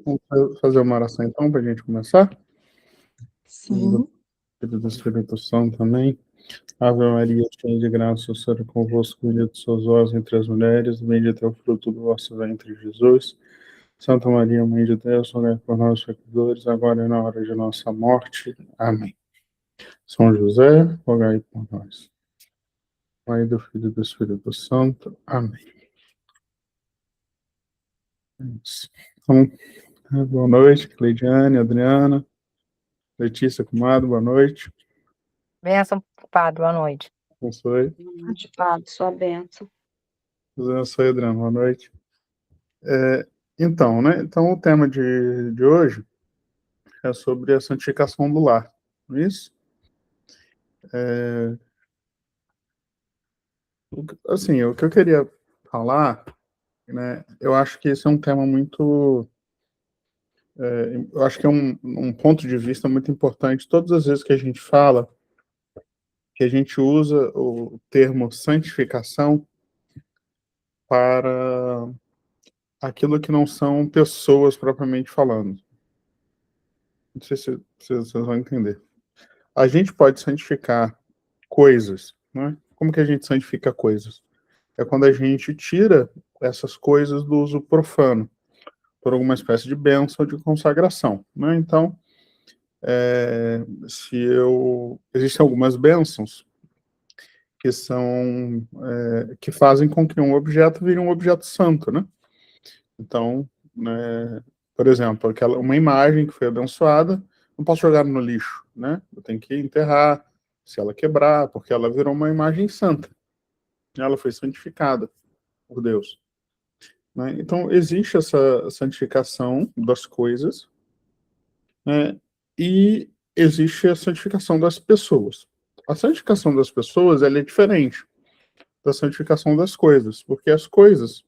Vamos fazer uma oração então, para a gente começar? Sim. Filho do Espírito Santo também. Ave Maria, cheia de graça, o Senhor é convosco, bendito sois vós entre as mulheres, bendito é o fruto do vosso ventre, Jesus. Santa Maria, Mãe de Deus, rogai por nós, pecadores, agora e na hora de nossa morte. Amém. São José, rogai por nós. Pai do Filho e do Espírito Santo. Amém. Então, boa noite, Cleidiane, Adriana, Letícia, comadre, boa noite. Benção, padre, boa noite. Abençoe. Boa noite, Padre, sua bênção. Abençoe, Adriana, boa noite. Então, né? Então, o tema de hoje é sobre a santificação do lar, não é isso? Assim, o que eu queria falar, né? Eu acho que esse é um tema muito... eu acho que é um ponto de vista muito importante. Todas as vezes que a gente fala, que a gente usa o termo santificação para aquilo que não são pessoas propriamente falando. Não sei se vocês vão entender. A gente pode santificar coisas, né? Como que a gente santifica coisas? É quando a gente tira essas coisas do uso profano, por alguma espécie de bênção ou de consagração, né? Então, existem algumas bênçãos que são, que fazem com que um objeto vire um objeto santo, né? Então, né, por exemplo, uma imagem que foi abençoada, não posso jogar no lixo, né? Eu tenho que enterrar, se ela quebrar, porque ela virou uma imagem santa. Ela foi santificada por Deus, né? Então, existe essa santificação das coisas, né? E existe a santificação das pessoas. A santificação das pessoas, ela é diferente da santificação das coisas, porque as coisas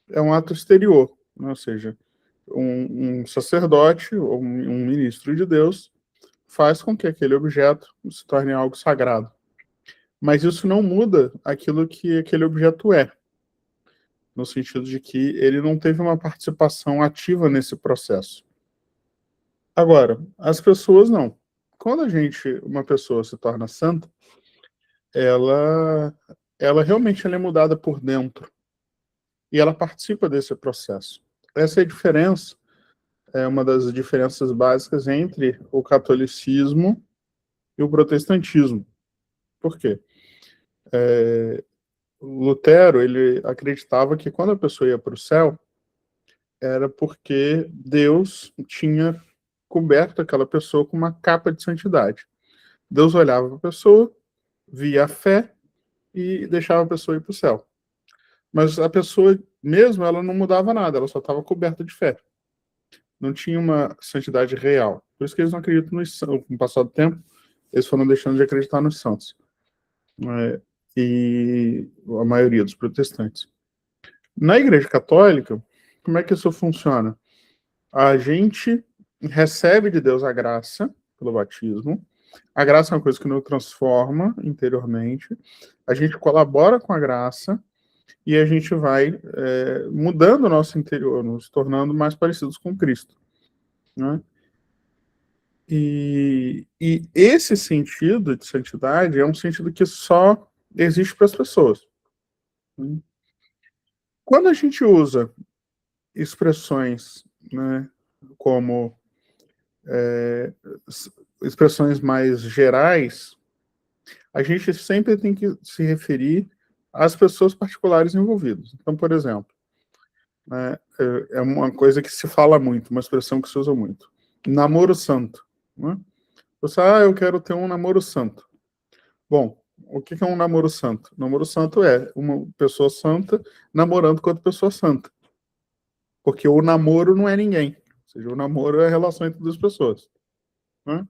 é um ato exterior, né? Ou seja, um sacerdote ou um ministro de Deus faz com que aquele objeto se torne algo sagrado. Mas isso não muda aquilo que aquele objeto é, no sentido de que ele não teve uma participação ativa nesse processo. Agora, as pessoas não. Quando uma pessoa se torna santa, ela, ela é mudada por dentro e ela participa desse processo. Essa é a diferença, é uma das diferenças básicas entre o catolicismo e o protestantismo. Por quê? Lutero, ele acreditava que quando a pessoa ia para o céu, era porque Deus tinha coberto aquela pessoa com uma capa de santidade. Deus olhava para a pessoa, via a fé e deixava a pessoa ir para o céu. Mas a pessoa mesmo, ela não mudava nada, ela só estava coberta de fé. Não tinha uma santidade real. Por isso que eles não acreditam nos santos. Com o passar do tempo, eles foram deixando de acreditar nos santos. E a maioria dos protestantes. Na Igreja Católica, como é que isso funciona? A gente recebe de Deus a graça pelo batismo. A graça é uma coisa que nos transforma interiormente. A gente colabora com a graça e a gente vai mudando o nosso interior, nos tornando mais parecidos com Cristo, né? E esse sentido de santidade é um sentido que só existe para as pessoas. Quando a gente usa expressões, né, como expressões mais gerais, a gente sempre tem que se referir às pessoas particulares envolvidas. Então, por exemplo, né, é uma coisa que se fala muito, uma expressão que se usa muito. Namoro santo. Né? Você, eu quero ter um namoro santo. Bom, o que é um namoro santo? Namoro santo é uma pessoa santa namorando com outra pessoa santa. Porque o namoro não é ninguém. Ou seja, o namoro é a relação entre duas pessoas. Né?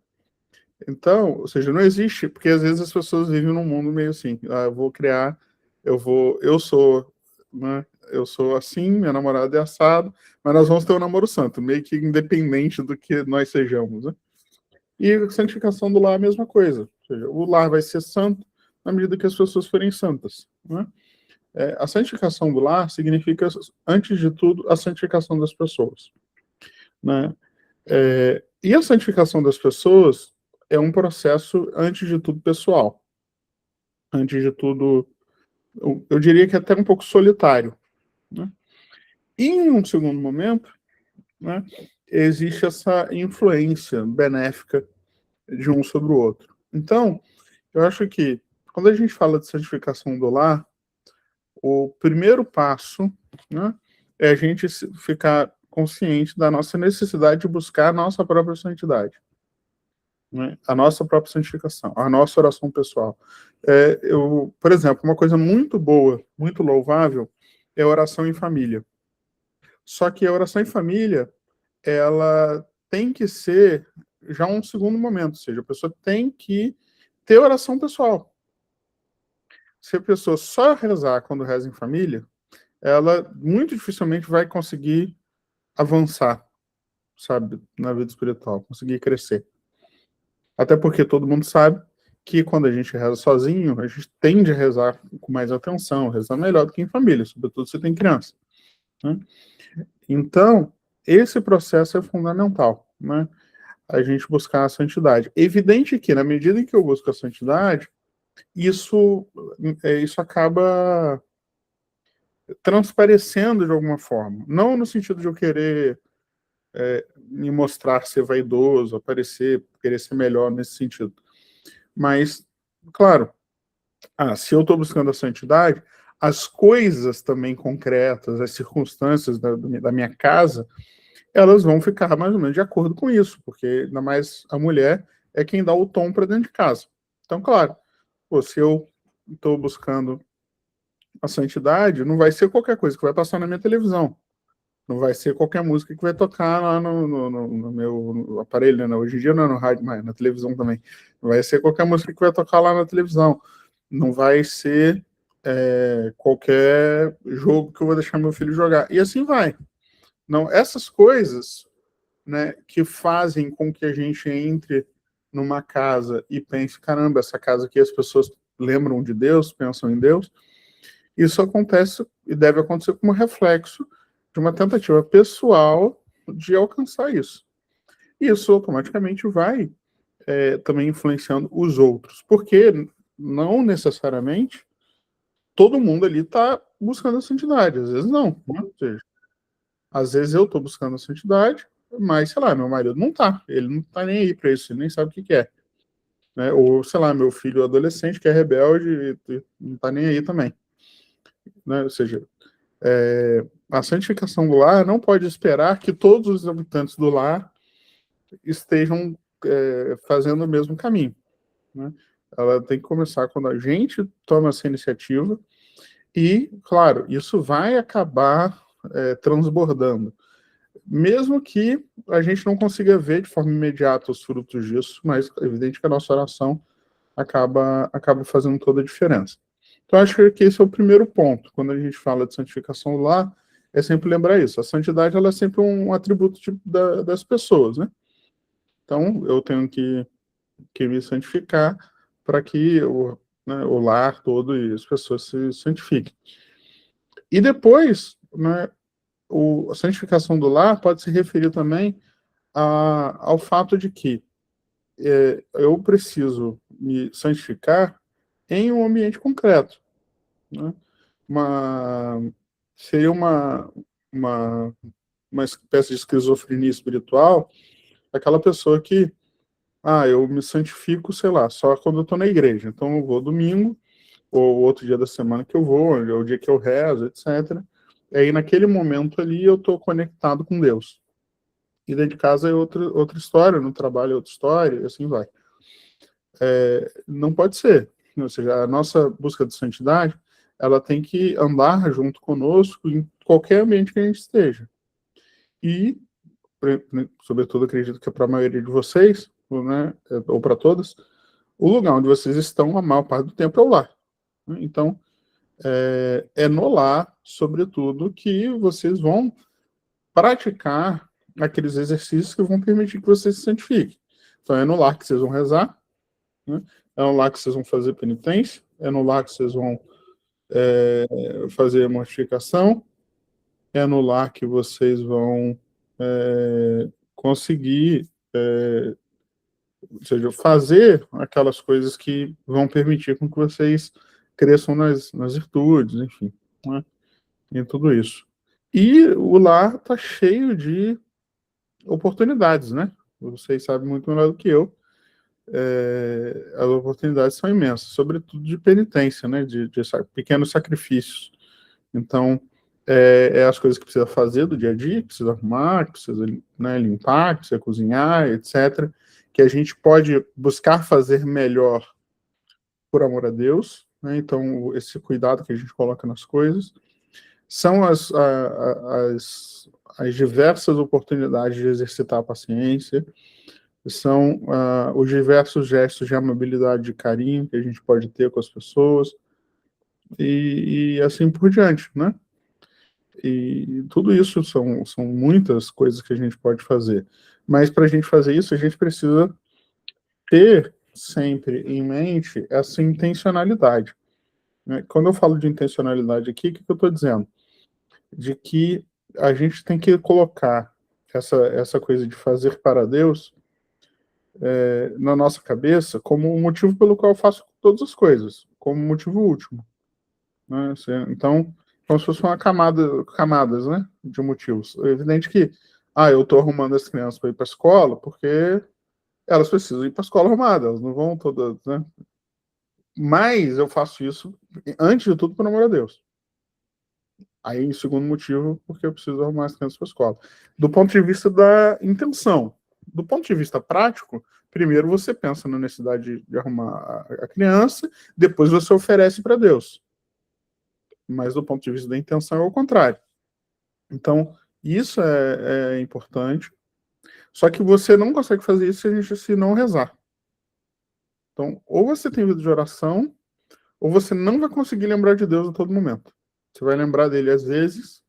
Então, ou seja, não existe, porque às vezes as pessoas vivem num mundo meio assim, eu vou criar, eu sou, né, eu sou assim, minha namorada é assado, mas nós vamos ter um namoro santo, meio que independente do que nós sejamos, né? E a santificação do lar é a mesma coisa, ou seja, o lar vai ser santo na medida que as pessoas forem santas, né? A santificação do lar significa, antes de tudo, a santificação das pessoas. né? E a santificação das pessoas é um processo, antes de tudo, pessoal. Antes de tudo, eu diria que até um pouco solitário, né? E, em um segundo momento, né, existe essa influência benéfica de um sobre o outro. Então, eu acho que, quando a gente fala de santificação do lar, o primeiro passo, né, é a gente ficar consciente da nossa necessidade de buscar a nossa própria santidade, né, a nossa própria santificação, a nossa oração pessoal. Por exemplo, uma coisa muito boa, muito louvável, é a oração em família. Só que a oração em família, ela tem que ser já um segundo momento, ou seja, a pessoa tem que ter oração pessoal. Se a pessoa só rezar quando reza em família, ela muito dificilmente vai conseguir avançar, sabe, na vida espiritual, conseguir crescer. Até porque todo mundo sabe que quando a gente reza sozinho, a gente tende a rezar com mais atenção, rezar melhor do que em família, sobretudo se tem criança, né? Então, esse processo é fundamental, né? A gente buscar a santidade. Evidente que, na medida em que eu busco a santidade, isso acaba transparecendo de alguma forma. Não no sentido de eu querer me mostrar ser vaidoso, aparecer, querer ser melhor nesse sentido. Mas, claro, se eu estou buscando a santidade, as coisas também concretas, as circunstâncias da minha casa, elas vão ficar mais ou menos de acordo com isso, porque ainda mais a mulher é quem dá o tom para dentro de casa. Então, claro, se eu estou buscando a santidade, não vai ser qualquer coisa que vai passar na minha televisão. Não vai ser qualquer música que vai tocar lá no meu aparelho, né? Hoje em dia não é no rádio, mas na televisão também. Não vai ser qualquer música que vai tocar lá na televisão. Não vai ser qualquer jogo que eu vou deixar meu filho jogar. E assim vai. Não, essas coisas, né, que fazem com que a gente entre numa casa e pense, caramba, essa casa aqui as pessoas lembram de Deus, pensam em Deus, isso acontece e deve acontecer como reflexo de uma tentativa pessoal de alcançar isso. E isso automaticamente vai também influenciando os outros, porque não necessariamente todo mundo ali está buscando a santidade, às vezes não, né? Ou seja, às vezes eu estou buscando a santidade, mas, sei lá, meu marido não está, ele não está nem aí para isso, ele nem sabe o que é. Né? Ou, sei lá, meu filho adolescente que é rebelde e não está nem aí também. Né? Ou seja, a santificação do lar não pode esperar que todos os habitantes do lar estejam fazendo o mesmo caminho. Né? Ela tem que começar quando a gente toma essa iniciativa e, claro, isso vai acabar transbordando. Mesmo que a gente não consiga ver de forma imediata os frutos disso, mas é evidente que a nossa oração acaba fazendo toda a diferença. Então, acho que esse é o primeiro ponto. Quando a gente fala de santificação do lar, é sempre lembrar isso. A santidade, ela é sempre um atributo das pessoas, né? Então, eu tenho que me santificar para que o lar todo e as pessoas se santifiquem. E depois, né, a santificação do lar pode se referir também ao fato de que eu preciso me santificar em um ambiente concreto. Né? Seria uma espécie de esquizofrenia espiritual, aquela pessoa que, eu me santifico, sei lá, só quando eu estou na igreja. Então eu vou domingo, ou outro dia da semana que eu vou, é o dia que eu rezo, etc. E aí naquele momento ali eu estou conectado com Deus. E dentro de casa é outra história, no trabalho é outra história, e assim vai. Não pode ser. Ou seja, a nossa busca de santidade, ela tem que andar junto conosco em qualquer ambiente que a gente esteja. E, sobretudo, acredito que é para a maioria de vocês, né, ou para todas, o lugar onde vocês estão a maior parte do tempo é o lar. Então, é no lar, sobretudo, que vocês vão praticar aqueles exercícios que vão permitir que vocês se santifiquem. Então, é no lar que vocês vão rezar, né? É no lar que vocês vão fazer penitência, é no lar que vocês vão fazer mortificação, é no lar que vocês vão conseguir, ou seja, fazer aquelas coisas que vão permitir com que vocês cresçam nas virtudes, enfim, né? Em tudo isso. E o lar está cheio de oportunidades, né? Vocês sabem muito melhor do que eu. As oportunidades são imensas, sobretudo de penitência, né? De pequenos sacrifícios. Então, as coisas que precisa fazer do dia a dia, que precisa arrumar, que precisa, né, limpar, que precisa cozinhar, etc., que a gente pode buscar fazer melhor por amor a Deus, né? Então, esse cuidado que a gente coloca nas coisas são as diversas oportunidades de exercitar a paciência, são os diversos gestos de amabilidade, de carinho que a gente pode ter com as pessoas, e assim por diante, né? E tudo isso são muitas coisas que a gente pode fazer. Mas para a gente fazer isso, a gente precisa ter sempre em mente essa intencionalidade, né? Quando eu falo de intencionalidade aqui, o que eu estou dizendo? De que a gente tem que colocar essa coisa de fazer para Deus na nossa cabeça como um motivo pelo qual eu faço todas as coisas, como motivo último, né? Então, como se fosse uma camadas, né, de motivos. É evidente que, eu estou arrumando as crianças para ir para a escola porque elas precisam ir para a escola arrumadas, elas não vão todas, né? Mas eu faço isso, antes de tudo, por amor a Deus. Aí, em segundo motivo, porque eu preciso arrumar as crianças para a escola. Do ponto de vista da intenção. Do ponto de vista prático, primeiro você pensa na necessidade de arrumar a criança, depois você oferece para Deus. Mas do ponto de vista da intenção é o contrário. Então, isso é importante. Só que você não consegue fazer isso se não rezar. Então, ou você tem vida de oração, ou você não vai conseguir lembrar de Deus a todo momento. Você vai lembrar dele às vezes,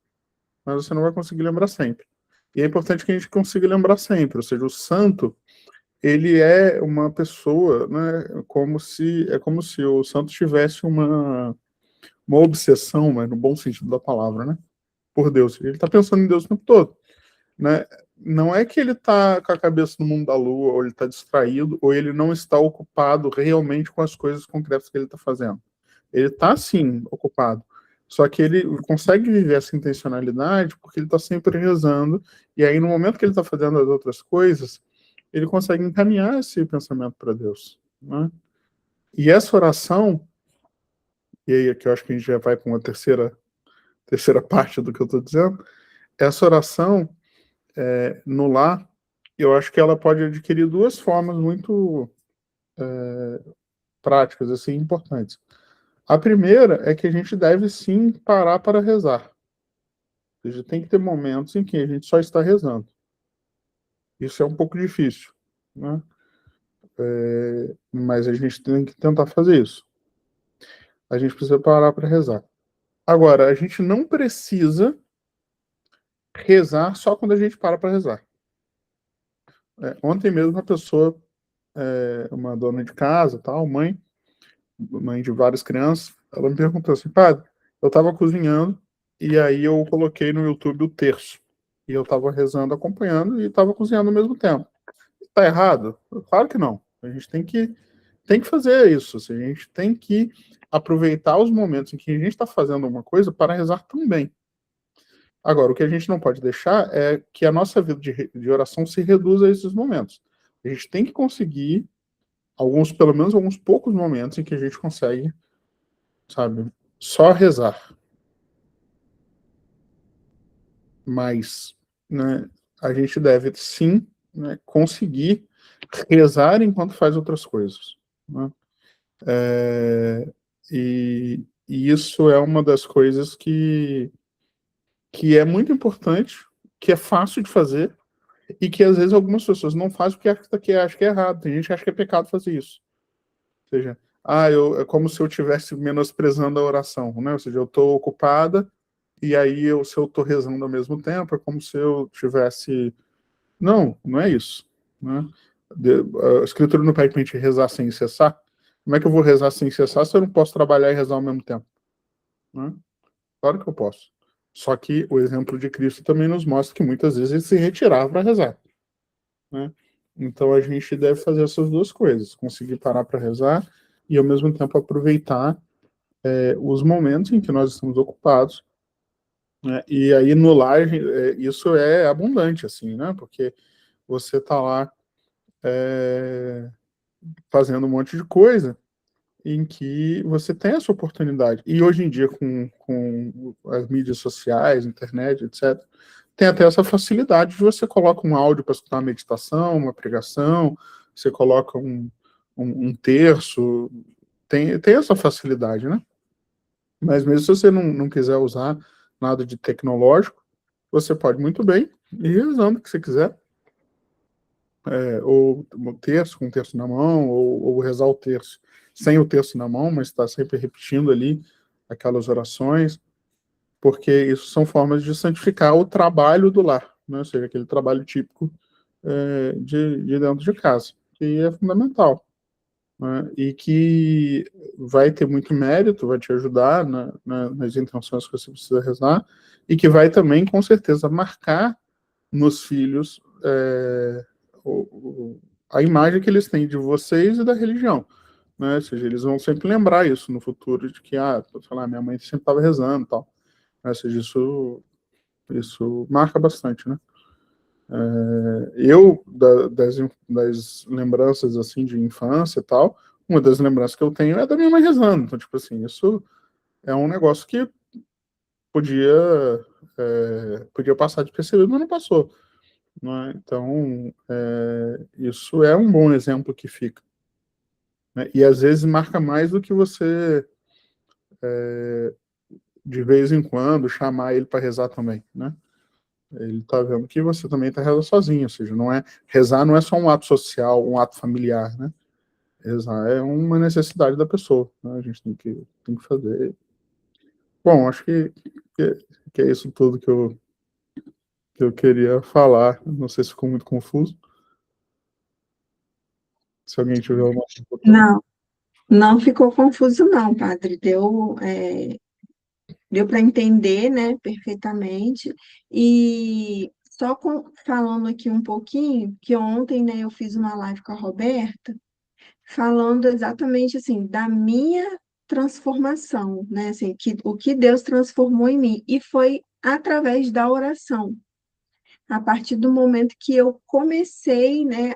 mas você não vai conseguir lembrar sempre. E é importante que a gente consiga lembrar sempre. Ou seja, o santo, ele é uma pessoa, né, como se o santo tivesse uma obsessão, mas no bom sentido da palavra, né, por Deus. Ele está pensando em Deus o tempo todo, né? Não é que ele está com a cabeça no mundo da lua, ou ele está distraído, ou ele não está ocupado realmente com as coisas concretas que ele está fazendo. Ele está, sim, ocupado. Só que ele consegue viver essa intencionalidade porque ele está sempre rezando, e aí no momento que ele está fazendo as outras coisas, ele consegue encaminhar esse pensamento para Deus, né? E essa oração, e aí aqui eu acho que a gente já vai para uma terceira parte do que eu estou dizendo, essa oração no lar, eu acho que ela pode adquirir duas formas muito práticas, assim, importantes. A primeira é que a gente deve sim parar para rezar. Ou seja, tem que ter momentos em que a gente só está rezando. Isso é um pouco difícil, né? Mas a gente tem que tentar fazer isso. A gente precisa parar para rezar. Agora, a gente não precisa rezar só quando a gente para rezar. Ontem mesmo uma pessoa, uma dona de casa, tal, mãe de várias crianças, ela me perguntou assim, padre, eu estava cozinhando e aí eu coloquei no YouTube o terço. E eu estava rezando, acompanhando e estava cozinhando ao mesmo tempo. Está errado? Claro que não. A gente tem que fazer isso. Assim, a gente tem que aproveitar os momentos em que a gente está fazendo alguma coisa para rezar também. Agora, o que a gente não pode deixar é que a nossa vida de oração se reduza a esses momentos. A gente tem que conseguir pelo menos alguns poucos momentos em que a gente consegue, sabe, só rezar. Mas, né, a gente deve sim, né, conseguir rezar enquanto faz outras coisas, né? E isso é uma das coisas que é muito importante, que é fácil de fazer, e que às vezes algumas pessoas não fazem porque acham que é errado. Tem gente que acha que é pecado fazer isso. Ou seja, é como se eu estivesse menosprezando a oração, né? Ou seja, eu estou ocupada, e aí se eu estou rezando ao mesmo tempo, é como se eu tivesse... Não, não é isso, né? A Escritura não pede para a gente rezar sem cessar. Como é que eu vou rezar sem cessar se eu não posso trabalhar e rezar ao mesmo tempo, né? Claro que eu posso. Só que o exemplo de Cristo também nos mostra que muitas vezes ele se retirava para rezar, né? Então a gente deve fazer essas duas coisas, conseguir parar para rezar e ao mesmo tempo aproveitar os momentos em que nós estamos ocupados, né? E aí no lar isso é abundante, assim, né? Porque você está lá fazendo um monte de coisa em que você tem essa oportunidade. E hoje em dia, com as mídias sociais, internet, etc., tem até essa facilidade de você coloca um áudio para escutar uma meditação, uma pregação, você coloca um terço, tem essa facilidade, né? Mas mesmo se você não quiser usar nada de tecnológico, você pode muito bem ir usando o que você quiser. Ou um terço com o terço na mão, ou rezar o terço sem o terço na mão, mas está sempre repetindo ali aquelas orações, porque isso são formas de santificar o trabalho do lar, né? Ou seja, aquele trabalho típico de dentro de casa, que é fundamental, né? E que vai ter muito mérito, vai te ajudar nas intenções que você precisa rezar, e que vai também, com certeza, marcar nos filhos a imagem que eles têm de vocês e da religião, né? Ou seja, eles vão sempre lembrar isso no futuro, de que, sei lá, minha mãe sempre estava rezando e tal. Ou seja, isso marca bastante, né? Das lembranças, assim, de infância e tal, uma das lembranças que eu tenho é da minha mãe rezando. Então, tipo assim, isso é um negócio que podia passar despercebido, mas não passou, né? Então, isso é um bom exemplo que fica, né? E às vezes marca mais do que você, de vez em quando, chamar ele para rezar também, né? Ele está vendo que você também está rezando sozinho, ou seja, rezar não é só um ato social, um ato familiar, né? Rezar é uma necessidade da pessoa, né? A gente tem que fazer. Bom, acho que é isso tudo que eu queria falar. Não sei se ficou muito confuso. Se alguém tiver uma... Não, não ficou confuso, não, padre. Deu para entender, né, perfeitamente. E só falando aqui um pouquinho, que ontem, né, eu fiz uma live com a Roberta, falando exatamente assim da minha transformação, né, assim, o que Deus transformou em mim, e foi através da oração. A partir do momento que eu comecei, né,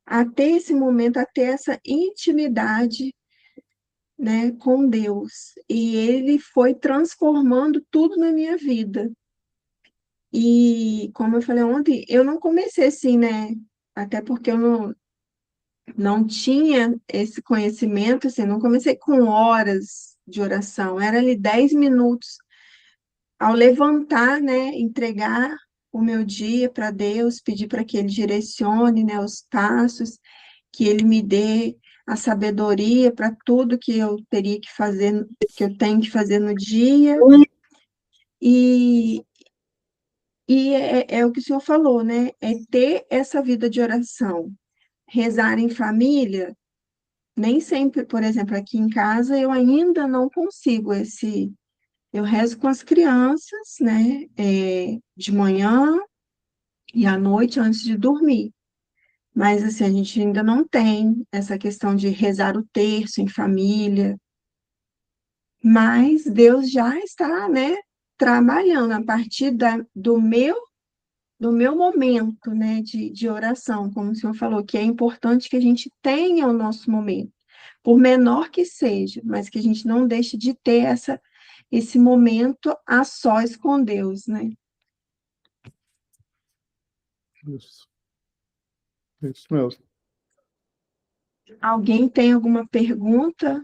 a ter esse momento, a ter essa intimidade, né, com Deus. E ele foi transformando tudo na minha vida. E, como eu falei ontem, eu não comecei assim, né? Até porque eu não tinha esse conhecimento, assim, não comecei com horas de oração, era ali 10 minutos ao levantar, né, entregar o meu dia para Deus, pedir para que Ele direcione, né, os passos, que Ele me dê a sabedoria para tudo que eu teria que fazer, que eu tenho que fazer no dia. E, é o que o senhor falou, né? É ter essa vida de oração. Rezar em família, nem sempre, por exemplo, aqui em casa, eu ainda não consigo esse. Eu rezo com as crianças, né? De manhã e à noite antes de dormir. Mas, assim, a gente ainda não tem essa questão de rezar o terço em família. Mas Deus já está, né? Trabalhando a partir do meu momento, né, de oração, como o senhor falou, que é importante que a gente tenha o nosso momento, por menor que seja, mas que a gente não deixe de ter esse momento a sós com Deus, né? Isso, isso mesmo. Alguém tem alguma pergunta?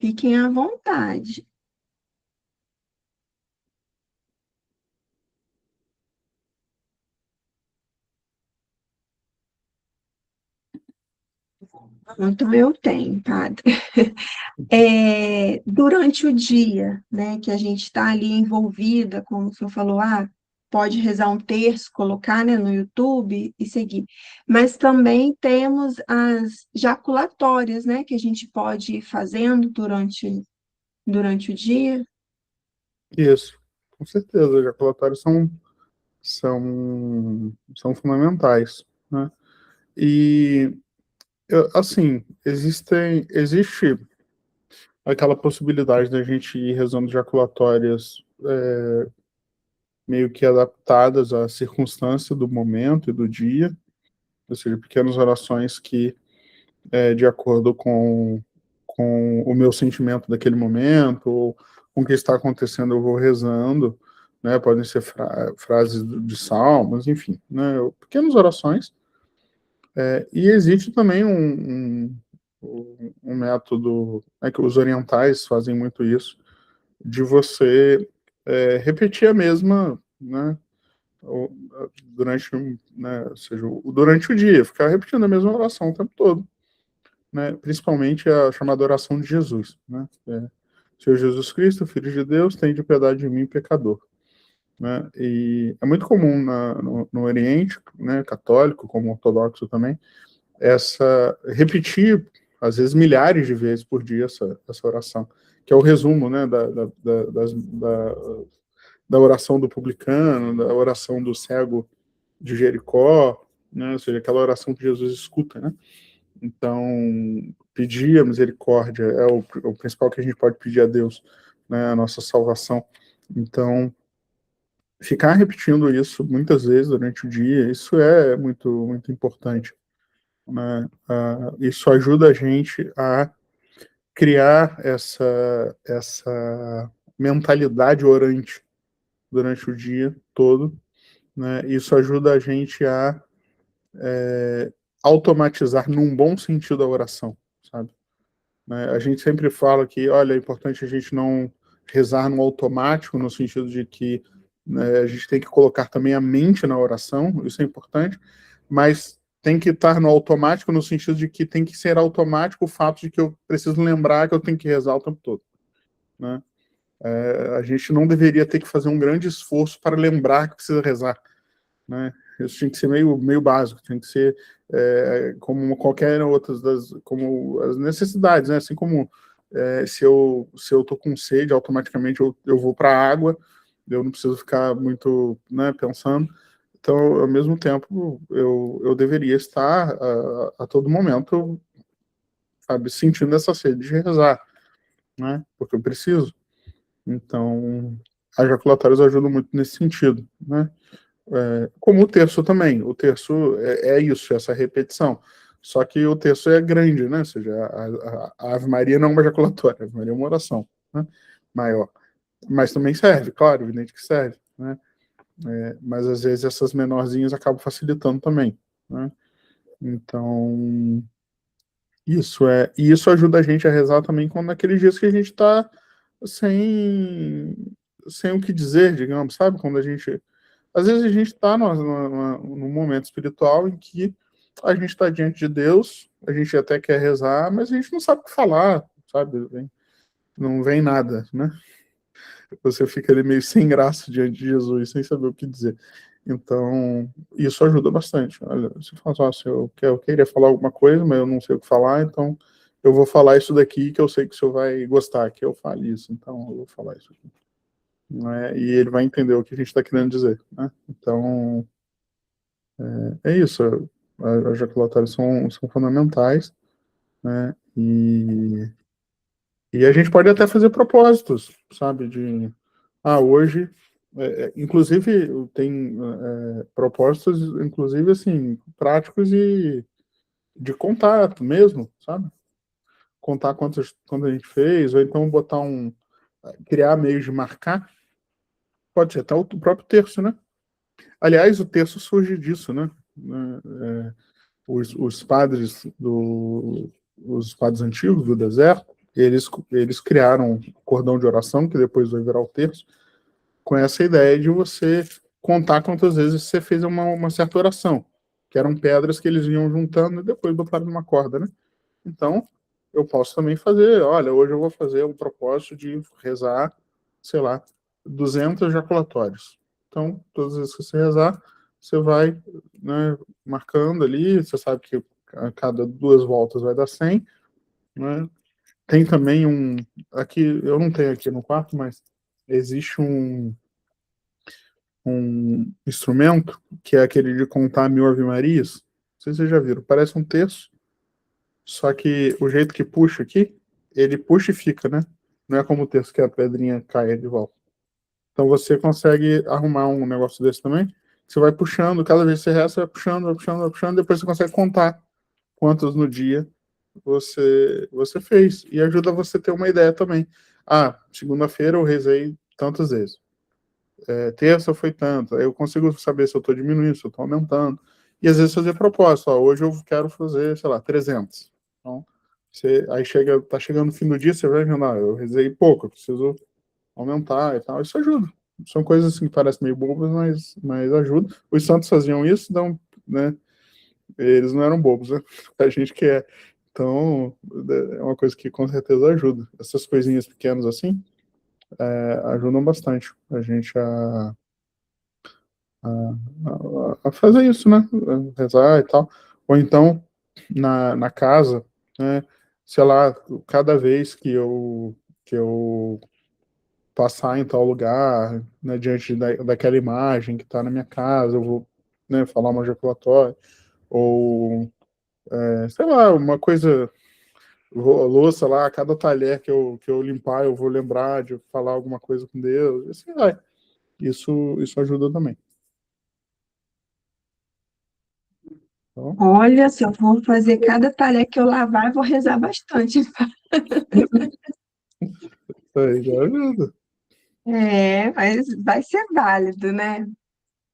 Fiquem à vontade. Então, eu tenho, padre. Durante o dia, né, que a gente está ali envolvida, como o senhor falou, pode rezar um terço, colocar, né, no YouTube e seguir. Mas também temos as jaculatórias, né, que a gente pode ir fazendo durante o dia. Isso. com certeza, ejaculatórios são fundamentais, né? E, assim, existe aquela possibilidade da gente ir rezando ejaculatórias meio que adaptadas à circunstância do momento e do dia, ou seja, pequenas orações que, de acordo com o meu sentimento daquele momento, ou com o que está acontecendo, eu vou rezando, né? Podem ser frases de salmos, enfim, né? Pequenas orações. E existe também um método, né, que os orientais fazem muito isso, de você repetir a mesma, né, durante, né, ou seja, durante o dia, ficar repetindo a mesma oração o tempo todo, né, principalmente a chamada oração de Jesus, né, Senhor Jesus Cristo, Filho de Deus, tende piedade de mim, pecador. Né, e é muito comum no Oriente, né, católico, como ortodoxo também, repetir, às vezes milhares de vezes por dia, essa oração, que é o resumo, né, da oração do publicano, da oração do cego de Jericó, né, ou seja, aquela oração que Jesus escuta, né? Então, pedir a misericórdia é o principal que a gente pode pedir a Deus, né, a nossa salvação. Então, ficar repetindo isso muitas vezes durante o dia, isso é muito, muito importante, né? Isso ajuda a gente a criar essa mentalidade orante durante o dia todo, né? Isso ajuda a gente a automatizar num bom sentido a oração, sabe? Né? A gente sempre fala que, olha, é importante a gente não rezar no automático, no sentido de que, né, a gente tem que colocar também a mente na oração, isso é importante, mas tem que estar no automático no sentido de que tem que ser automático o fato de que eu preciso lembrar que eu tenho que rezar o tempo todo, né? A gente não deveria ter que fazer um grande esforço para lembrar que precisa rezar, né? Isso tinha que ser meio básico, tinha que ser como qualquer outras como as necessidades, né? Assim como se eu tô com sede, automaticamente eu vou para a água, eu não preciso ficar muito, né, pensando. Então, ao mesmo tempo, eu deveria estar a todo momento, sabe, sentindo essa sede de rezar, né? Porque eu preciso. Então, as jaculatórias ajudam muito nesse sentido, né? Como o terço também. O terço é isso, essa repetição. Só que o terço é grande, né? Ou seja, a Ave Maria não é uma ejaculatória, a Ave Maria é uma oração, né, maior. Mas também serve, claro, evidente que serve, né? Mas às vezes essas menorzinhas acabam facilitando também, né? Então, isso ajuda a gente a rezar também quando naqueles dias que a gente está sem, sem o que dizer, digamos, sabe? Quando a gente às vezes a gente está num momento espiritual em que a gente está diante de Deus, a gente até quer rezar, mas a gente não sabe o que falar, sabe? Não vem nada, né? Você fica ali meio sem graça diante de Jesus, sem saber o que dizer. Então, isso ajuda bastante. Olha, você fala assim, eu queria falar alguma coisa, mas eu não sei o que falar, então eu vou falar isso daqui que eu sei que o senhor vai gostar que eu fale isso, então eu vou falar isso aqui. Né? E ele vai entender o que a gente está querendo dizer, né? Então, é isso. As jaculatórias são fundamentais, né? E a gente pode até fazer propósitos, sabe? Hoje, inclusive, tem propósitos, inclusive, assim, práticos e de contato mesmo, sabe? Contar quanto a gente fez, ou então criar meios de marcar, pode ser até o próprio terço, né? Aliás, o terço surge disso, né? Os padres os padres antigos do deserto, eles criaram um cordão de oração, que depois vai virar o terço, com essa ideia de você contar quantas vezes você fez uma certa oração, que eram pedras que eles iam juntando e depois botaram numa corda, né? Então, eu posso também fazer, olha, hoje eu vou fazer o propósito de rezar, sei lá, 200 jaculatórios. Então, todas as vezes que você rezar, você vai, né, marcando ali, você sabe que a cada 2 voltas vai dar 100, né? Tem também aqui, eu não tenho aqui no quarto, mas existe um instrumento, que é aquele de contar 1000 Ave-Marias. Não sei se vocês já viram, parece um terço, só que o jeito que puxa aqui, ele puxa e fica, né? Não é como o terço que a pedrinha cai de volta. Então você consegue arrumar um negócio desse também. Você vai puxando, cada vez que você reza, você vai puxando, vai puxando, vai puxando, depois você consegue contar quantos no dia você fez. E ajuda você a ter uma ideia também. Ah, segunda-feira eu rezei tantas vezes. Terça foi tanto. Aí eu consigo saber se eu estou diminuindo, se eu estou aumentando. E às vezes fazer propósito. Ó, hoje eu quero fazer, sei lá, 300. Então, aí tá chegando o fim do dia, você vai vendo, eu rezei pouco, eu preciso aumentar e tal. Isso ajuda. São coisas assim que parecem meio bobas, mas ajuda. Os santos faziam isso, né? Eles não eram bobos, né? A gente que é. Então, é uma coisa que com certeza ajuda. Essas coisinhas pequenas assim ajudam bastante a gente a fazer isso, né? Rezar e tal. Ou então, na casa, né? Sei lá, cada vez que eu passar em tal lugar, né, diante daquela imagem que está na minha casa, eu vou, né, falar uma ejaculatória, ou, sei lá, uma coisa, louça lá, cada talher que eu limpar, eu vou lembrar de falar alguma coisa com Deus, e assim vai. Isso ajuda também. Então, Olha, se eu for fazer cada tarefa que eu lavar, eu vou rezar bastante. isso aí já ajuda. Mas vai ser válido, né?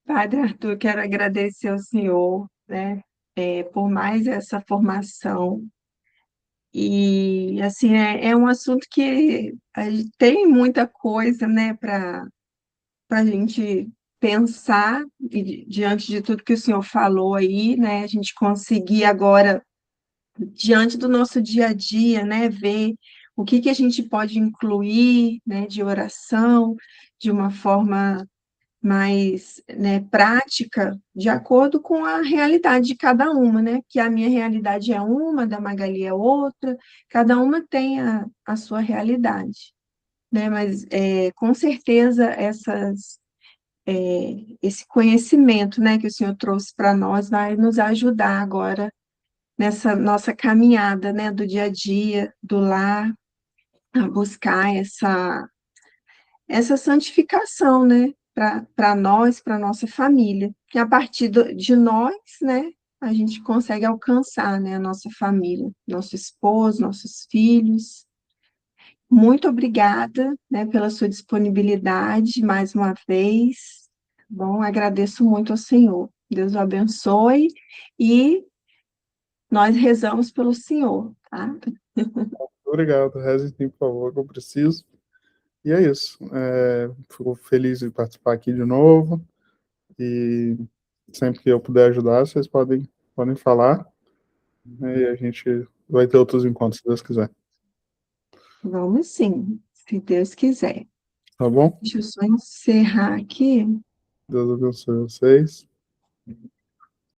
Padre Arthur, quero agradecer ao senhor, né, por mais essa formação. E, assim, é um assunto que a gente tem muita coisa, né, para a gente pensar, e diante de tudo que o senhor falou aí, né, a gente conseguir agora, diante do nosso dia a dia, né, ver o que que a gente pode incluir, né, de oração, de uma forma mais, né, prática, de acordo com a realidade de cada uma, né? Que a minha realidade é uma, da Magali é outra, cada uma tem a sua realidade, né? Mas com certeza esse conhecimento, né, que o senhor trouxe para nós vai nos ajudar agora nessa nossa caminhada, né, do dia a dia, do lar, a buscar essa santificação, né, para nós, para nossa família, que a partir de nós, né, a gente consegue alcançar, né, a nossa família, nosso esposo, nossos filhos. Muito obrigada, né, pela sua disponibilidade mais uma vez. Bom, agradeço muito ao Senhor. Deus o abençoe e nós rezamos pelo Senhor, tá? Obrigado, reze sim, por favor, que eu preciso. E é isso. Fico feliz de participar aqui de novo. E sempre que eu puder ajudar, vocês podem falar, né, e a gente vai ter outros encontros, se Deus quiser. Vamos sim, se Deus quiser. Tá bom? Deixa eu só encerrar aqui. Deus abençoe vocês.